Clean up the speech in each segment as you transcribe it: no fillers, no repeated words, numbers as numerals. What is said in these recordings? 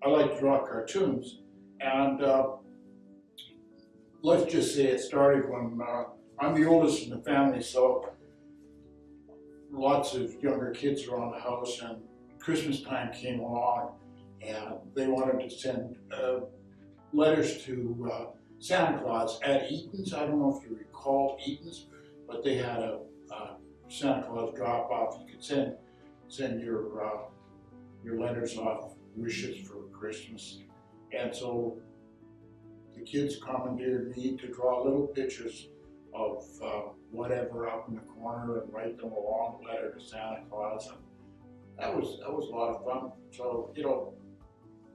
I like to draw cartoons, and let's just say it started when I'm the oldest in the family, so lots of younger kids around the house, and Christmas time came along, and they wanted to send letters to Santa Claus at Eaton's. I don't know if you recall Eaton's, but they had a Santa Claus drop off. You could send your letters off, wishes for Christmas, and so the kids commandeered me to draw little pictures of whatever up in the corner and write them a long letter to Santa Claus. And that was a lot of fun. So, you know,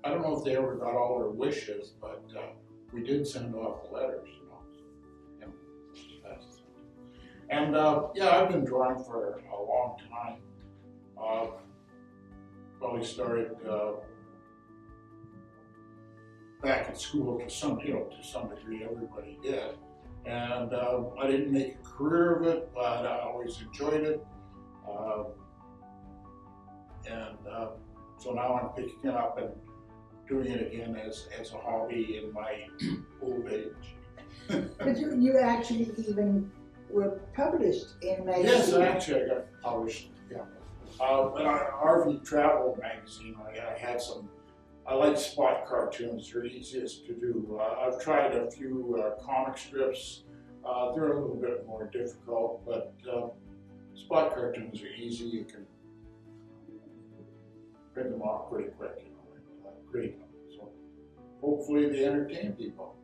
I don't know if they ever got all their wishes, but we did send off the letters, you know. And yeah, I've been drawing for a long time. Probably started back at school to some degree. Everybody did. And I didn't make a career of it, but I always enjoyed it. So now I'm picking it up and doing it again as a hobby in my old age. But you actually even were published in magazine. Yes, actually I got published, yeah. In our RV Travel magazine, I had some. I like spot cartoons, they're easiest to do. I've tried a few comic strips. They're a little bit more difficult, but spot cartoons are easy. You can print them off pretty quick, you know, and grade them. So hopefully they entertain people.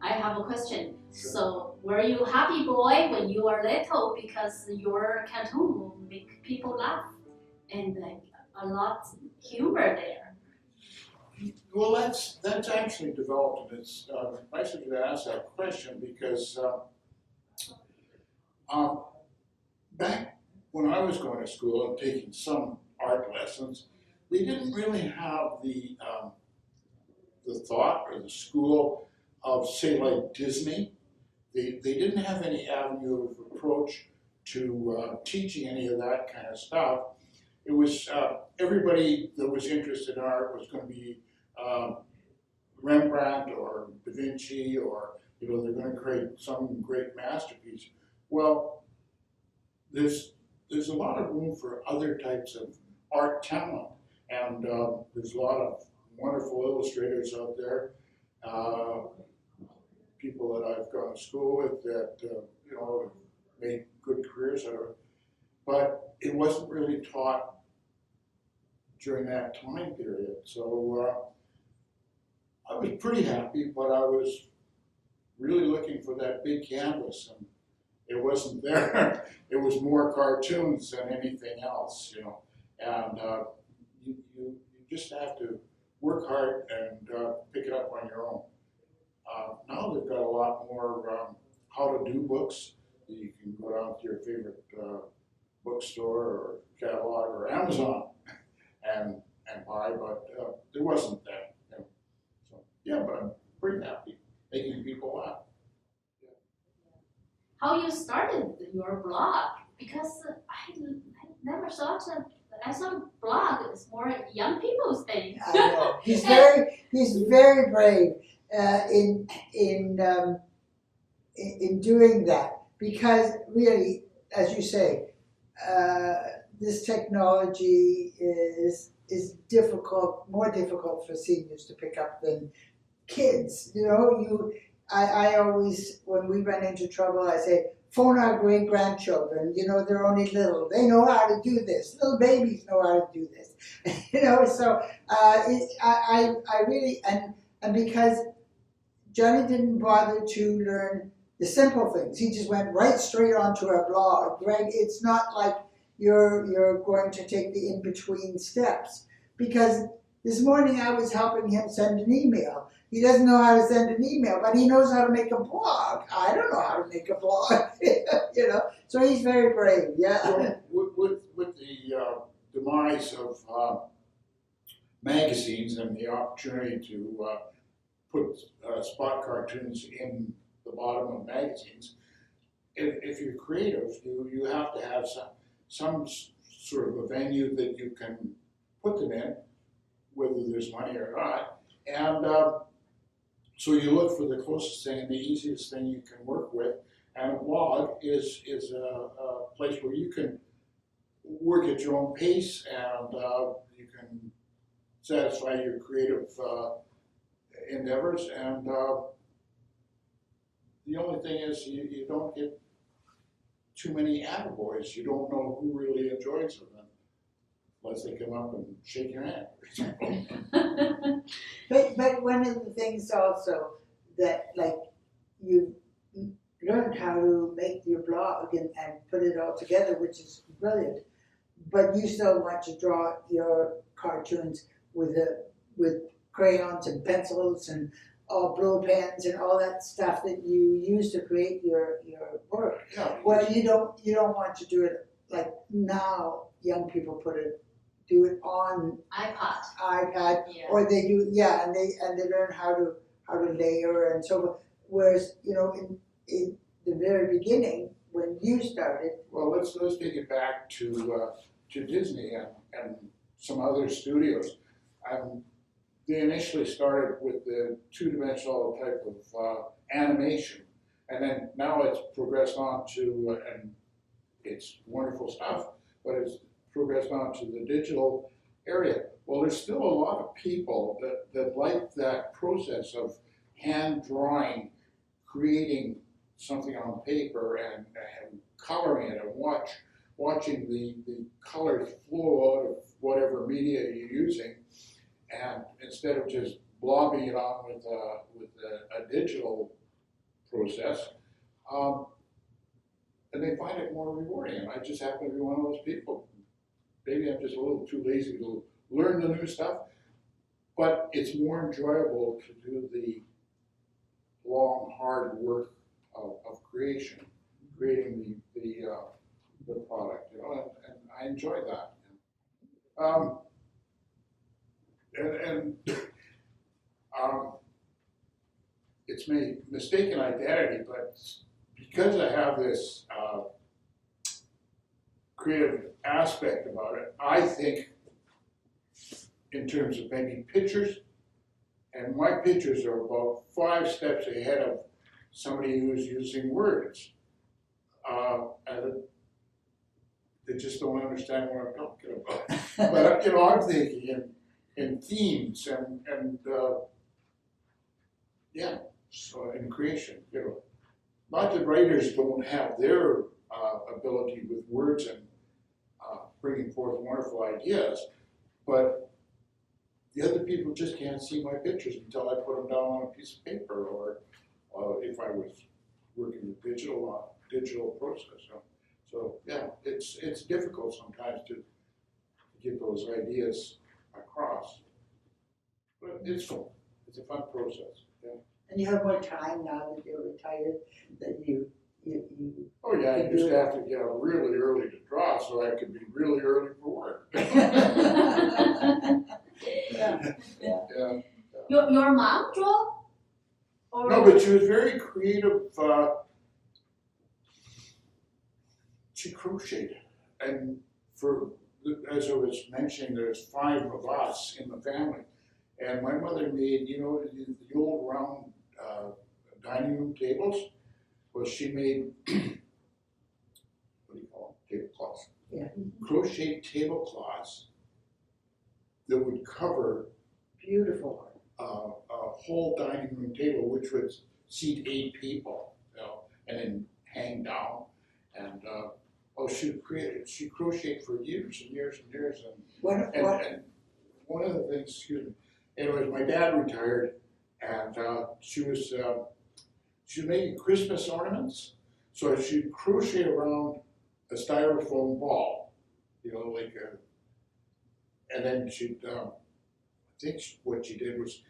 I have a question. Sure. So, were you a happy boy when you were little because your cartoon will make people laugh and a lot humor there? Well, that's actually developed, and it's nice of you to ask that question because back when I was going to school and taking some art lessons, we didn't really have the thought or the school of, say, like Disney. They didn't have any avenue of approach to teaching any of that kind of stuff. It was everybody that was interested in art was going to be Rembrandt or Da Vinci, or you know, they're going to create some great masterpiece. Well, there's a lot of room for other types of art talent, and there's a lot of wonderful illustrators out there. People that I've gone to school with that you know, made good careers out of it, but it wasn't really taught during that time period. So I was pretty happy, but I was really looking for that big canvas, and it wasn't there. It was more cartoons than anything else, you know. And you just have to work hard and pick it up on your own. Now they've got a lot more how to do books. You can go down to your favorite bookstore or catalog or Amazon and buy, but there wasn't that. You know. So yeah, but I'm pretty happy making people laugh. Yeah. How you started your blog? Because I never thought that. I thought blog is more young people's thing. I know. He's very brave in doing that, because really, as you say, this technology is difficult, more difficult for seniors to pick up than kids. You know, I always, when we run into trouble, I say, phone our great-grandchildren. You know, they're only little. They know how to do this. Little babies know how to do this. You know, so I really, and because Johnny didn't bother to learn the simple things. He just went right straight onto a blog. Right? It's not like you're going to take the in-between steps. Because this morning I was helping him send an email. He doesn't know how to send an email, but he knows how to make a blog. I don't know how to make a blog, you know. So he's very brave, yeah. So with the demise of magazines and the opportunity to put spot cartoons in the bottom of magazines, if you're creative, you have to have some sort of a venue that you can put them in. whether there's money or not. And so you look for the closest thing and the easiest thing you can work with. And a blog is a place where you can work at your own pace and you can satisfy your creative endeavors. And the only thing is you don't get too many attaboys. You don't know who really enjoys them unless they come up and shake your hand or something. But one of the things also that like you learned how to make your blog and put it all together, which is brilliant. But you still want to draw your cartoons with crayons and pencils and all blue pens and all that stuff that you use to create your work. Yeah. Well, you don't want to do it like now. Young people do it on iPad, Yeah. or they do and they learn how to layer and so forth. Whereas in the very beginning when you started, Well, let's take it back to Disney and some other studios. They initially started with the two-dimensional type of animation, and then now it's progressed on to, and it's wonderful stuff, but it's progressed on to the digital area. Well, there's still a lot of people that like that process of hand drawing, creating something on paper and coloring it and watching the colors flow out of whatever media you're using, and instead of just blobbing it on with a digital process, and they find it more rewarding. And I just happen to be one of those people. Maybe I'm just a little too lazy to learn the new stuff, but it's more enjoyable to do the long, hard work of creating the product, and I enjoy that. It's my mistaken identity, but because I have this creative aspect about it, I think in terms of maybe pictures, and my pictures are about 5 steps ahead of somebody who's using words. And they just don't understand what I'm talking about. But I'm thinking in themes and so in creation. Not that writers don't have their ability with words and bringing forth wonderful ideas, but the other people just can't see my pictures until I put them down on a piece of paper, or if I was working with digital process. So yeah, it's difficult sometimes to get those ideas across, but it's fun. It's a fun process. Yeah. and you have more time now that you're retired, that you Oh yeah, I used to have to get up really early to draw, so I could be really early for work. yeah. Yeah. Your mom draw? Or No, but she was very creative. She crocheted, and as I was mentioning, there's 5 of us in the family, and my mother made, the old round dining room tables. Well, she made what do you call them? Tablecloths. Yeah. Crochet tablecloths that would cover Beautiful. a whole dining room table, which would seat 8 people, and then hang down. And she crocheted for years and years and years. And one of the things, excuse me, anyways, my dad retired, and she was making Christmas ornaments. So she'd crochet around a styrofoam ball, and then she'd, I think what she did was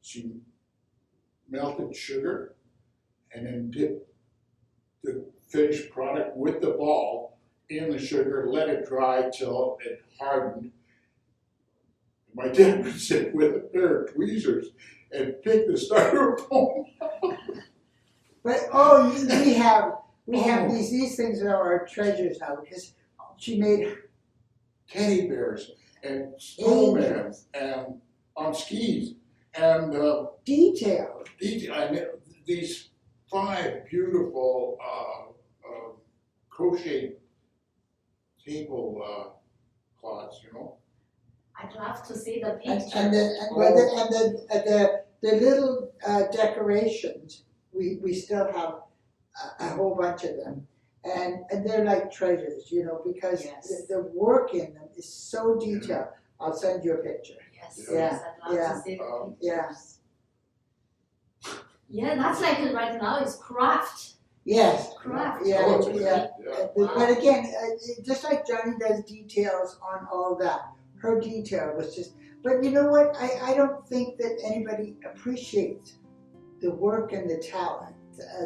she melted sugar and then dipped the finished product with the ball in the sugar, let it dry till it hardened. My dad would sit with a pair of tweezers and pick the styrofoam. But we have these things are our treasures now, because she made Teddy bears and snowmen and on skis. And Detailed. these 5 beautiful crochet table cloths, you know. I'd love to see the And, picture. and the little decorations, we still have a whole bunch of them. And they're like treasures, you know, because Yes. the work in them is so detailed. I'll send you a picture. Yes, Yeah. yes, I'd love Yeah. to see the pictures. Yeah. Yeah, that's like right now it's craft. Yes. Craft. Yeah, Oh, it's a yeah. yeah. But again, just like Johnny does details on all that, her detail was just, but you know what? I don't think that anybody appreciates the work and the talent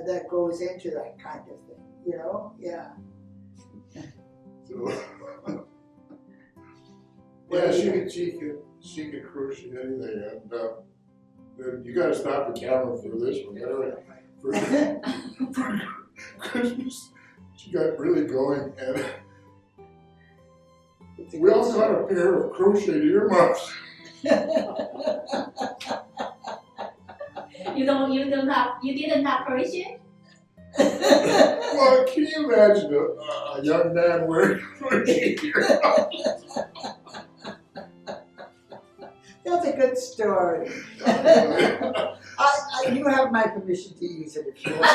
that goes into that kind of thing, you know? Yeah. So, yeah, she could crochet anything, and you gotta stop the camera for this one. For Christmas, she got really going, and we all got a pair of crocheted earmuffs. You didn't have crochet? Well, can you imagine a young man wearing crocheted earmuffs? That's a good story. You have my permission to use it if you want.